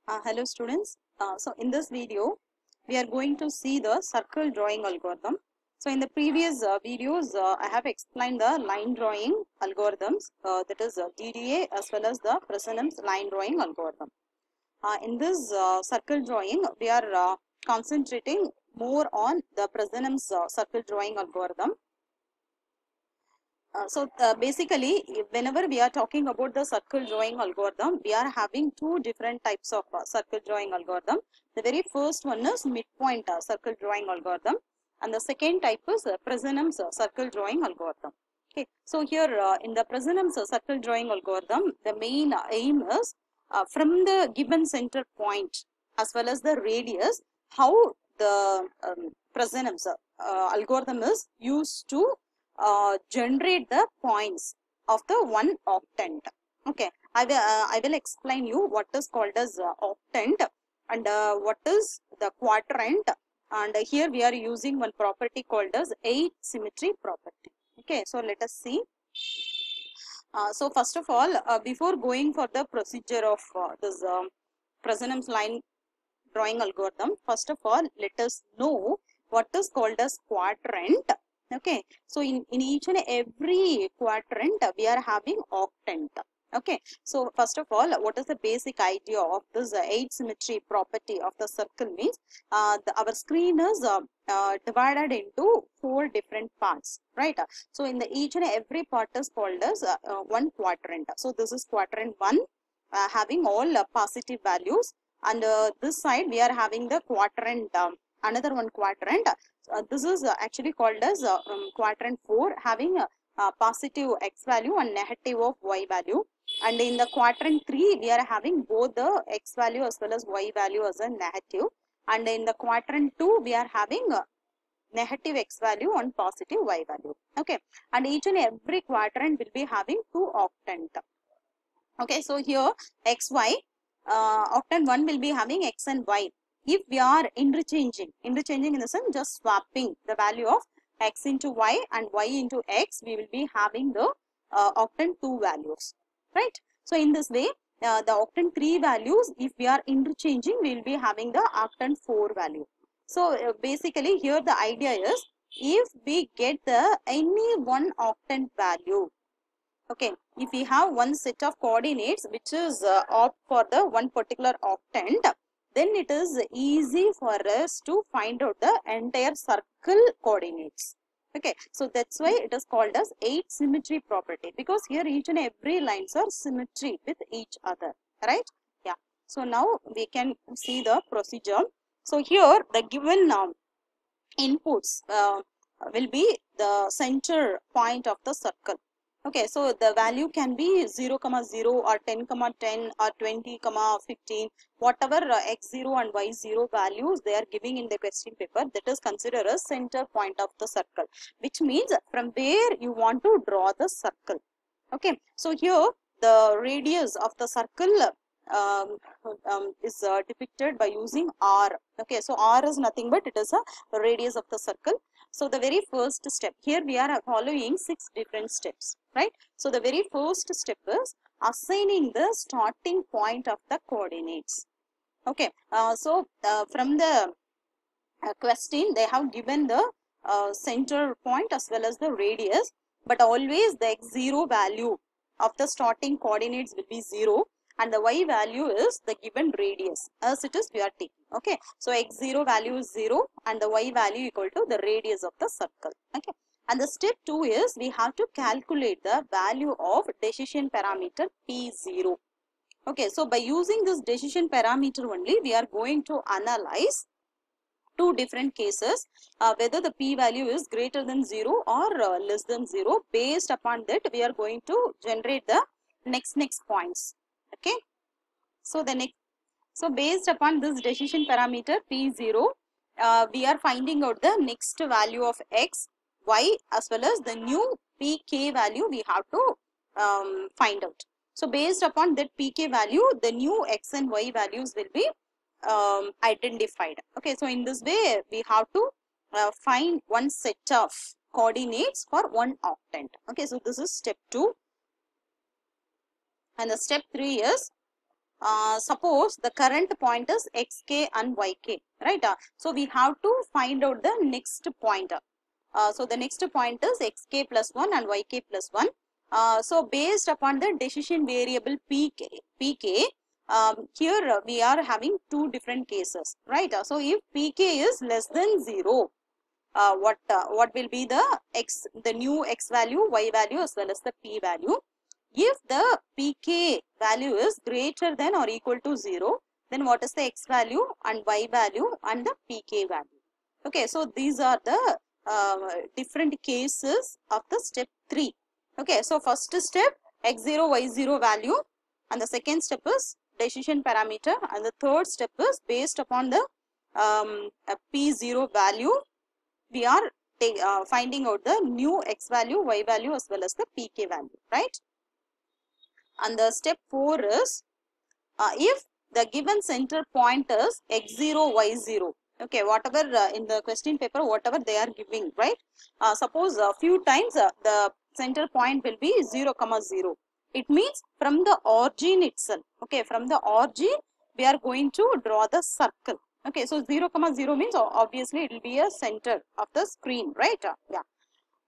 Hello students. So in this video, we are going to see the circle drawing algorithm. So in the previous videos, I have explained the line drawing algorithms, that is DDA as well as the Prisonum's line drawing algorithm. In this circle drawing, we are concentrating more on the Prisonum's circle drawing algorithm. Basically, whenever we are talking about the circle drawing algorithm, we are having two different types of circle drawing algorithm. The very first one is midpoint circle drawing algorithm, and the second type is Prisonum's circle drawing algorithm. Okay, so here in the Prisonum's circle drawing algorithm, the main aim is from the given center point as well as the radius, how the Prisonum's algorithm is used to generate the points of the one octant. Okay, I will explain you what is called as octant and what is the quadrant, and here we are using one property called as 8 symmetry property. Okay, so let us see. So first of all, before going for the procedure of this Prisonum's line drawing algorithm, first of all let us know what is called as quadrant. Okay, so in each and every quadrant we are having octant. Okay, so first of all, what is the basic idea of this 8 symmetry property of the circle means our screen is divided into 4 different parts, right? So in the each and every part is called as one quadrant. So this is quadrant 1, having all positive values, and this side we are having the quadrant, another one quadrant. This is actually called as quadrant 4, having a positive x value and negative of y value, and in the quadrant 3 we are having both the x value as well as y value as a negative, and in the quadrant 2 we are having negative x value and positive y value. Okay, and each and every quadrant will be having 2 octant. Okay, so here xy, octant 1 will be having x and y. If we are interchanging in the sense just swapping the value of x into y and y into x, we will be having the octant 2 values, right? So in this way, the octant 3 values, if we are interchanging, we will be having the octant 4 value. So basically here the idea is, if we get the any one octant value, okay, if we have one set of coordinates which is opt for the one particular octant, then it is easy for us to find out the entire circle coordinates. Okay, so that's why it is called as 8 symmetry property, because here each and every lines are symmetry with each other, right? Yeah, so now we can see the procedure. So here the given inputs will be the center point of the circle. Okay, so the value can be 0, 0 or 10, 10 or 20, 15, whatever x0 and y0 values they are giving in the question paper, that is considered as center point of the circle, which means from where you want to draw the circle. Okay, so here the radius of the circle is depicted by using r. Okay, so r is nothing but it is a radius of the circle. So the very first step, here we are following 6 different steps, right? So the very first step is assigning the starting point of the coordinates. Okay, from the question, they have given the center point as well as the radius, but always the x0 value of the starting coordinates will be 0, and the y value is the given radius as it is we are taking. Okay, so x0 value is 0 and the y value equal to the radius of the circle. Okay, and the step 2 is we have to calculate the value of decision parameter p0. Okay, so by using this decision parameter only, we are going to analyze two different cases, whether the p value is greater than 0 or less than 0. Based upon that, we are going to generate the next points. Okay, so based upon this decision parameter p0, we are finding out the next value of x, y as well as the new pk value we have to find out. So based upon that pk value, the new x and y values will be identified. Okay, so in this way we have to find one set of coordinates for one octant. Okay, so this is step 2, and the step 3 is suppose the current point is xk and yk, right? So we have to find out the next point. So the next point is xk plus 1 and yk plus 1. So based upon the decision variable pk, here we are having two different cases, right? So if pk is less than 0, what will be the new x value, y value as well as the p value. If the pk value is greater than or equal to 0, then what is the x value and y value and the pk value? Okay, so these are the different cases of the step 3. Okay, so first step x0 y0 value, and the second step is decision parameter, and the third step is based upon the p0 value, we are finding out the new x value, y value as well as the pk value, right? And the step 4 is if the given center point is x0 y0, okay, whatever in the question paper, whatever they are giving, right? Suppose a few times the center point will be 0, 0. It means from the origin itself, okay, from the origin we are going to draw the circle. Okay, so 0, 0 means obviously it will be a center of the screen, right? Yeah.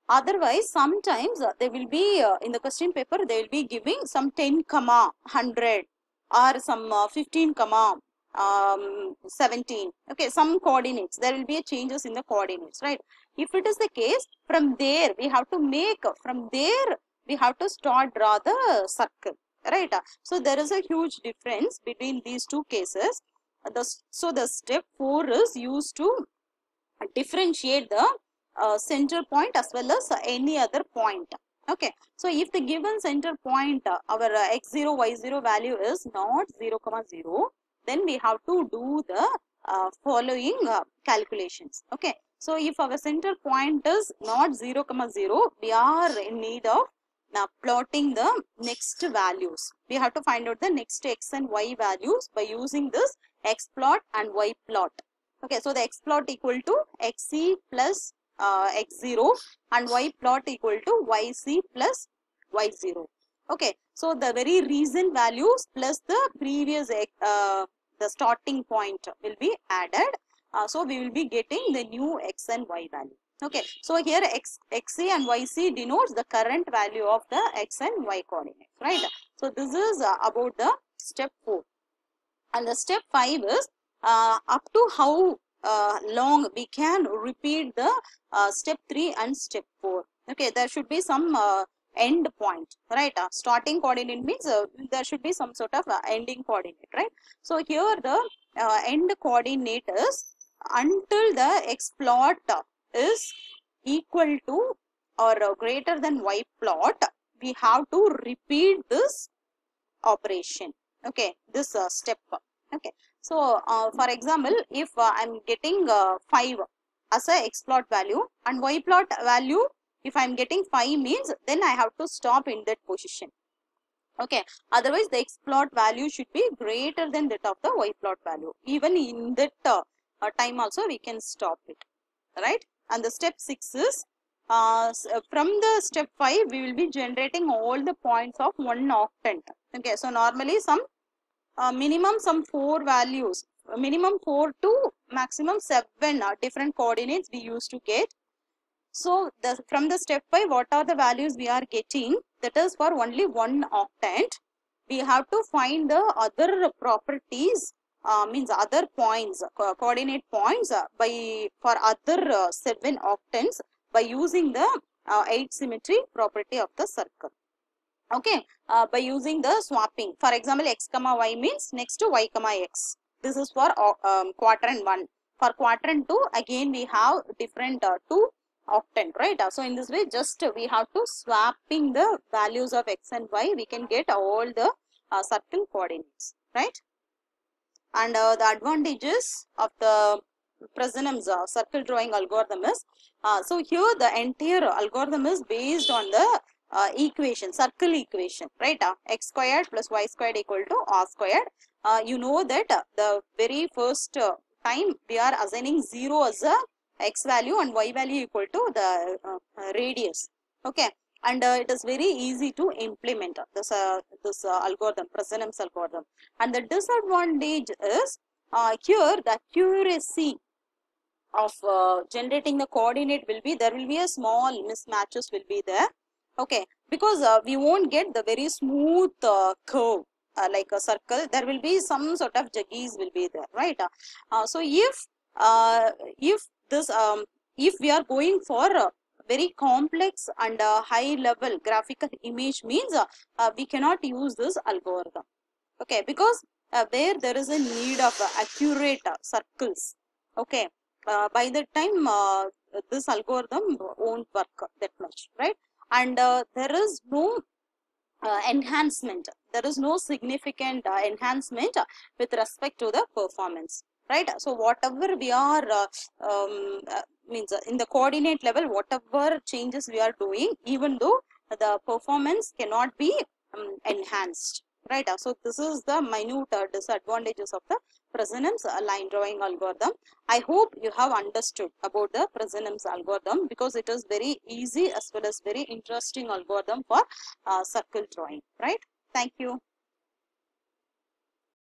Otherwise, sometimes they will be in the question paper, they will be giving some 10, 100 or some 15, 17. Okay, some coordinates. There will be changes in the coordinates, right? If it is the case, from there we have to make, from there we have to start draw the circle, right? So there is a huge difference between these two cases. So the step 4 is used to differentiate the center point as well as any other point. Okay, so if the given center point our x0 y0 value is not 0, 0, then we have to do the following calculations. Okay, so if our center point is not 0, 0, we are in need of now plotting the next values. We have to find out the next x and y values by using this x plot and y plot. Okay, so the x plot equal to xc plus x0 and y plot equal to yc plus y0. Okay, so the very recent values plus the previous the starting point will be added. So we will be getting the new x and y value. Okay, so here xc and yc denotes the current value of the x and y coordinates, right? So this is about the step 4. And the step 5 is up to how long we can repeat the step 3 and step 4. Okay, there should be some end point, right? Starting coordinate means there should be some sort of ending coordinate, right? So here the end coordinate is until the x plot is equal to or greater than y plot, we have to repeat this operation. Okay, this step. Okay, so for example, if I'm getting 5 as a x plot value and y plot value, if I'm getting 5 means then I have to stop in that position. Okay, otherwise the x plot value should be greater than that of the y plot value. Even in that time also we can stop it, right? And the step 6 is from the step 5 we will be generating all the points of one octant. Okay, so normally some minimum some 4 values, minimum 4 to maximum 7 different coordinates we used to get. So from the step 5, what are the values we are getting? That is for only one octant. We have to find the other properties, means other points, coordinate points for other 7 octants by using the 8 symmetry property of the circle. Okay, by using the swapping. For example, x comma y means next to y comma x. This is for quadrant 1. For quadrant 2, again we have different 2 octant, right? So in this way, just we have to swapping the values of x and y, we can get all the circle coordinates, right? And the advantages of the Prasanam's circle drawing algorithm is, so here the entire algorithm is based on the equation, circle equation, right? X squared plus y squared equal to r squared. You know that the very first time we are assigning 0 as a x value and y value equal to the radius. Okay, and it is very easy to implement this algorithm, Prasanam's algorithm. And the disadvantage is here the accuracy of generating the coordinate will be, there will be a small mismatches will be there. Okay, because we won't get the very smooth curve like a circle. There will be some sort of jaggies will be there, right? So if this if we are going for very complex and high level graphical image means we cannot use this algorithm. Okay, because where there is a need of accurate circles. Okay, by the time this algorithm won't work that much, right? And there is no enhancement, there is no significant enhancement with respect to the performance, right? So whatever we are means in the coordinate level, whatever changes we are doing, even though the performance cannot be enhanced, right? So this is the minute disadvantages of the Prasanam's line drawing algorithm. I hope you have understood about the Prasanam's algorithm, because it is very easy as well as very interesting algorithm for circle drawing, right? Thank you.